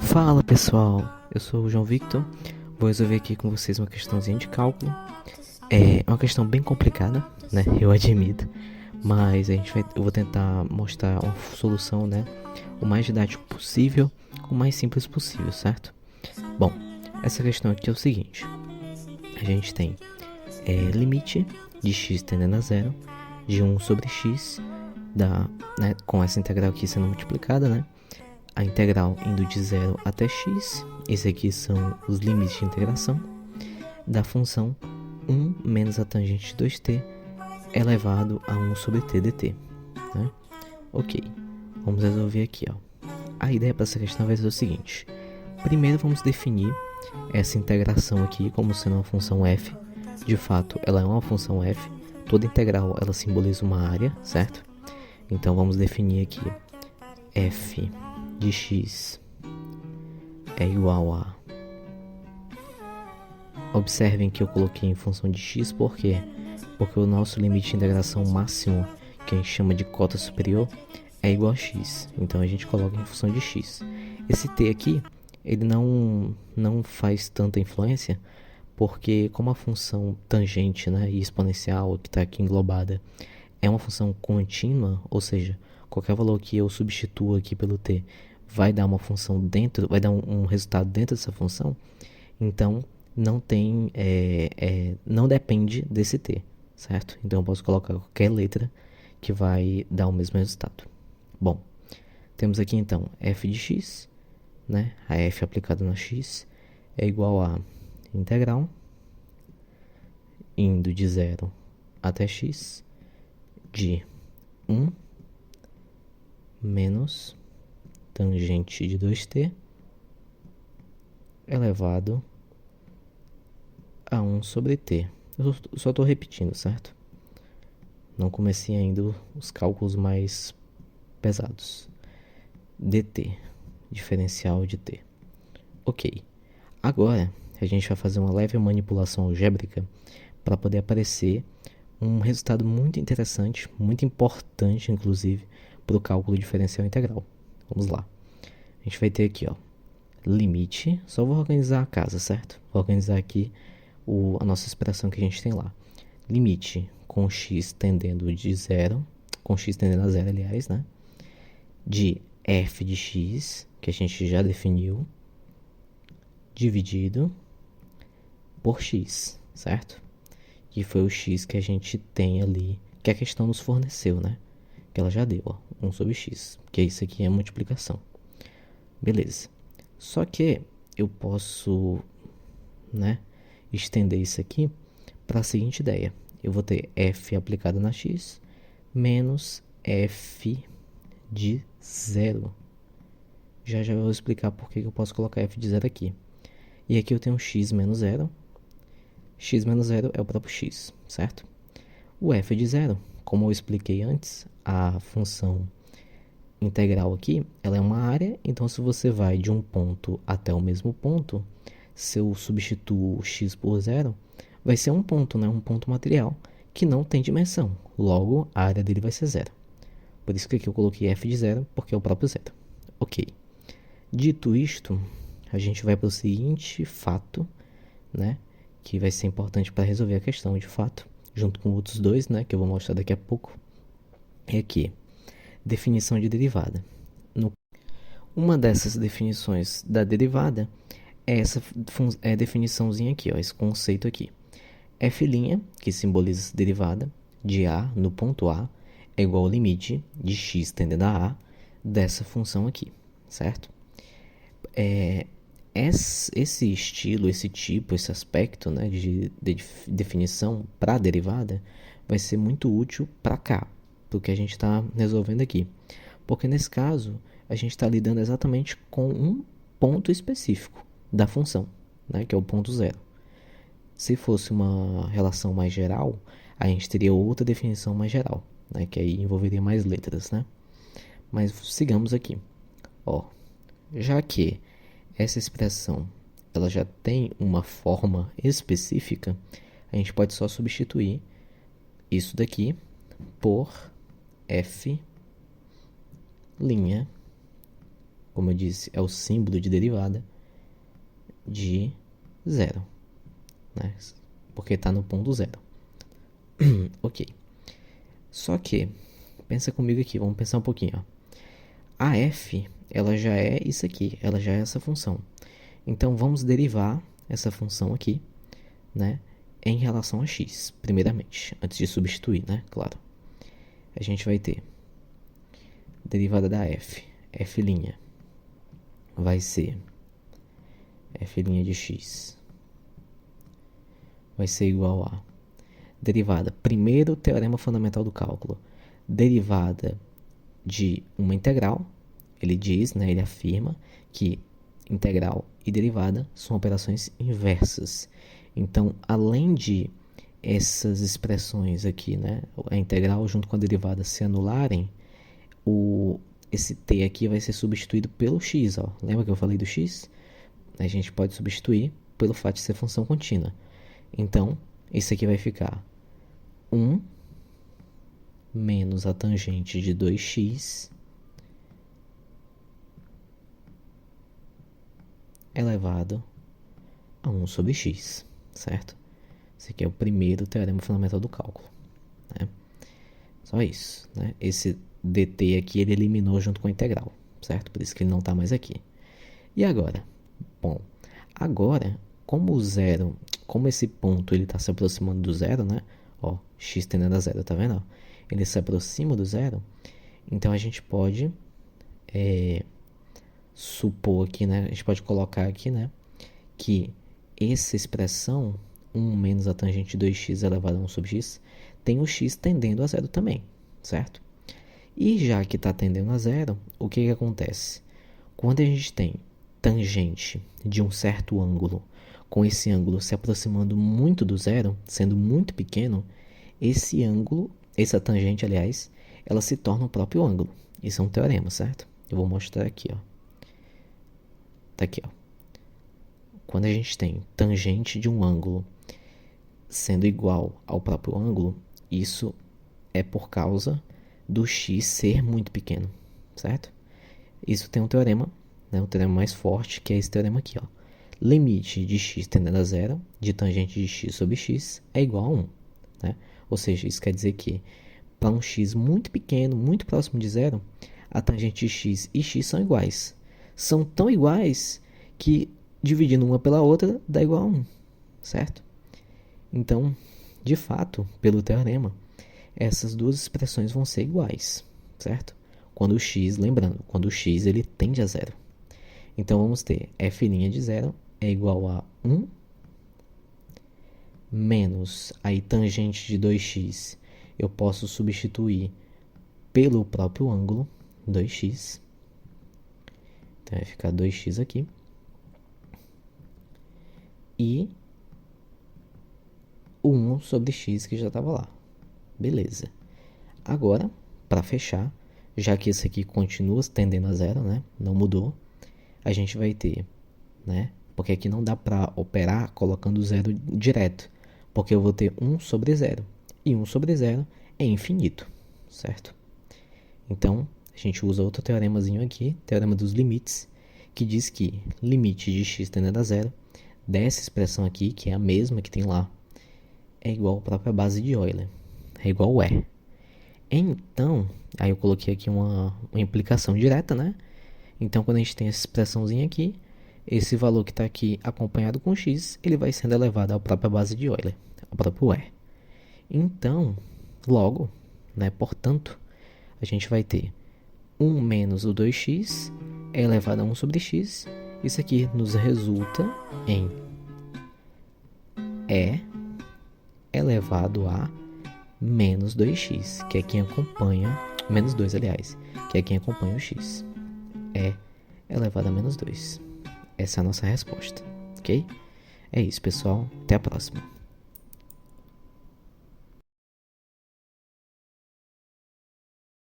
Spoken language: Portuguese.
Fala pessoal, eu sou o João Victor, vou resolver aqui com vocês uma questãozinha de cálculo. É uma questão bem complicada, né, eu admito, mas eu vou tentar mostrar uma solução, né, o mais didático possível, o mais simples possível, certo? Bom, essa questão aqui é o seguinte, a gente tem limite de x tendendo a zero de 1 sobre x, com essa integral aqui sendo multiplicada, né? A integral indo de 0 até x, esses aqui são os limites de integração, da função 1 menos a tangente de 2t elevado a 1 sobre t dt. Né? Ok, vamos resolver aqui. Ó. A ideia para essa questão vai ser o seguinte. Primeiro vamos definir essa integração aqui como sendo uma função f. De fato, ela é uma função f. Toda integral ela simboliza uma área, certo? Então vamos definir aqui f de x é igual a... Observem que eu coloquei em função de x, por quê? Porque o nosso limite de integração máximo, que a gente chama de cota superior, é igual a x. Então a gente coloca em função de x. Esse t aqui, ele não faz tanta influência, porque como a função tangente, né, e exponencial, que está aqui englobada, é uma função contínua, ou seja, qualquer valor que eu substitua aqui pelo t vai dar uma função dentro, vai dar um resultado dentro dessa função, então não tem, não depende desse t, certo? Então eu posso colocar qualquer letra que vai dar o mesmo resultado. Bom, temos aqui então f de x, né? A f aplicada no x é igual a integral indo de 0 até x de 1 menos tangente de 2t elevado a 1 sobre t. Eu só estou repetindo, certo? Não comecei ainda os cálculos mais pesados. dt, diferencial de t. Ok. Agora, a gente vai fazer uma leve manipulação algébrica para poder aparecer um resultado muito interessante, muito importante, inclusive, para o cálculo diferencial integral. Vamos lá. A gente vai ter aqui, ó, limite. Só vou organizar a casa, certo? Vou organizar aqui a nossa expressão que a gente tem lá. Limite com x tendendo de 0, com x tendendo a 0, aliás, né? De f de x, que a gente já definiu, dividido por x, certo? Que foi o x que a gente tem ali, que a questão nos forneceu, né? Que ela já deu, ó, 1 sobre x, que isso aqui é multiplicação. Beleza. Só que eu posso, né, estender isso aqui para a seguinte ideia. Eu vou ter f aplicado na x menos f de 0. Já eu vou explicar por que eu posso colocar f de 0 aqui. E aqui eu tenho x menos 0. X menos 0 é o próprio x, certo? O f de 0, como eu expliquei antes, a função integral aqui, ela é uma área, então se você vai de um ponto até o mesmo ponto, se eu substituo x por 0, vai ser um ponto, né? Um ponto material que não tem dimensão. Logo, a área dele vai ser 0. Por isso que aqui eu coloquei f de 0, porque é o próprio 0. Ok. Dito isto, a gente vai para o seguinte fato, né? Que vai ser importante para resolver a questão de fato, junto com outros dois, né? Que eu vou mostrar daqui a pouco. É aqui, definição de derivada. Uma dessas definições da derivada é essa definiçãozinha aqui, ó, esse conceito aqui. F', que simboliza essa derivada, de A no ponto A, é igual ao limite de x tendendo a A dessa função aqui, certo? Esse estilo, esse tipo, esse aspecto, né, de definição para a derivada vai ser muito útil para cá, do que a gente está resolvendo aqui. Porque nesse caso, a gente está lidando exatamente com um ponto específico da função, né, que é o ponto 0. Se fosse uma relação mais geral, a gente teria outra definição mais geral, né, que aí envolveria mais letras, né? Mas sigamos aqui. Ó, já que essa expressão ela já tem uma forma específica, a gente pode só substituir isso daqui por f' como eu disse, é o símbolo de derivada de zero, né? Porque está no ponto zero. Ok. Só que, pensa comigo aqui, vamos pensar um pouquinho, ó. A f, ela já é isso aqui, ela já é essa função. Então, vamos derivar essa função aqui, né, em relação a x, primeiramente, antes de substituir, né, claro. A gente vai ter derivada da f, f' vai ser f' de x, vai ser igual a derivada, primeiro teorema fundamental do cálculo, derivada de uma integral. Ele diz, né, ele afirma que integral e derivada são operações inversas. Então, além de essas expressões aqui, né, a integral junto com a derivada se anularem, esse t aqui vai ser substituído pelo x. Ó. Lembra que eu falei do x? A gente pode substituir pelo fato de ser função contínua. Então, isso aqui vai ficar 1 menos a tangente de 2x elevado a 1 sobre x, certo? Esse aqui é o primeiro teorema fundamental do cálculo, né? Só isso, né? Esse dt aqui ele eliminou junto com a integral, certo? Por isso que ele não está mais aqui. E agora? Bom, agora, como o zero, como esse ponto ele está se aproximando do zero, né? Ó, x tendendo a zero, tá vendo? Ele se aproxima do zero, então a gente pode supor aqui, né? A gente pode colocar aqui, né, que essa expressão 1 menos a tangente de 2x elevado a 1 sobre x tem o x tendendo a zero também, certo? E já que está tendendo a zero, o que acontece? Quando a gente tem tangente de um certo ângulo, com esse ângulo se aproximando muito do zero, sendo muito pequeno, esse ângulo, essa tangente, aliás, ela se torna o próprio ângulo. Isso é um teorema, certo? Eu vou mostrar aqui, ó. Tá aqui, ó. Quando a gente tem tangente de um ângulo sendo igual ao próprio ângulo, isso é por causa do x ser muito pequeno, certo? Isso tem um teorema, né, um teorema mais forte, que é esse teorema aqui, ó. Limite de x tendendo a zero de tangente de x sobre x é igual a 1, né? Ou seja, isso quer dizer que para um x muito pequeno, muito próximo de zero, a tangente de x e x são iguais. São tão iguais que dividindo uma pela outra dá igual a 1, certo? Então, de fato, pelo teorema, essas duas expressões vão ser iguais, certo? Quando o x, lembrando, quando o x ele tende a zero. Então, vamos ter f' de zero é igual a 1 menos aí tangente de 2x. Eu posso substituir pelo próprio ângulo, 2x. Então, vai ficar 2x aqui. E o 1 sobre x que já estava lá. Beleza. Agora, para fechar, já que esse aqui continua tendendo a zero, né? Não mudou. A gente vai ter, né? Porque aqui não dá para operar colocando zero direto. Porque eu vou ter 1 sobre zero. E 1 sobre zero é infinito, certo? Então, a gente usa outro teoremazinho aqui, teorema dos limites, que diz que limite de x tendendo a zero dessa expressão aqui, que é a mesma que tem lá, é igual à própria base de Euler. É igual a E. Então, aí eu coloquei aqui uma implicação direta, né? Então, quando a gente tem essa expressãozinha aqui, esse valor que está aqui acompanhado com x, ele vai sendo elevado à própria base de Euler, ao próprio E. Então, logo, né, portanto, a gente vai ter 1 menos o 2x é elevado a 1 sobre x. Isso aqui nos resulta em E elevado a menos 2x, que é quem acompanha, menos 2, aliás, que é quem acompanha o x. E elevado a menos 2. Essa é a nossa resposta, ok? É isso, pessoal. Até a próxima.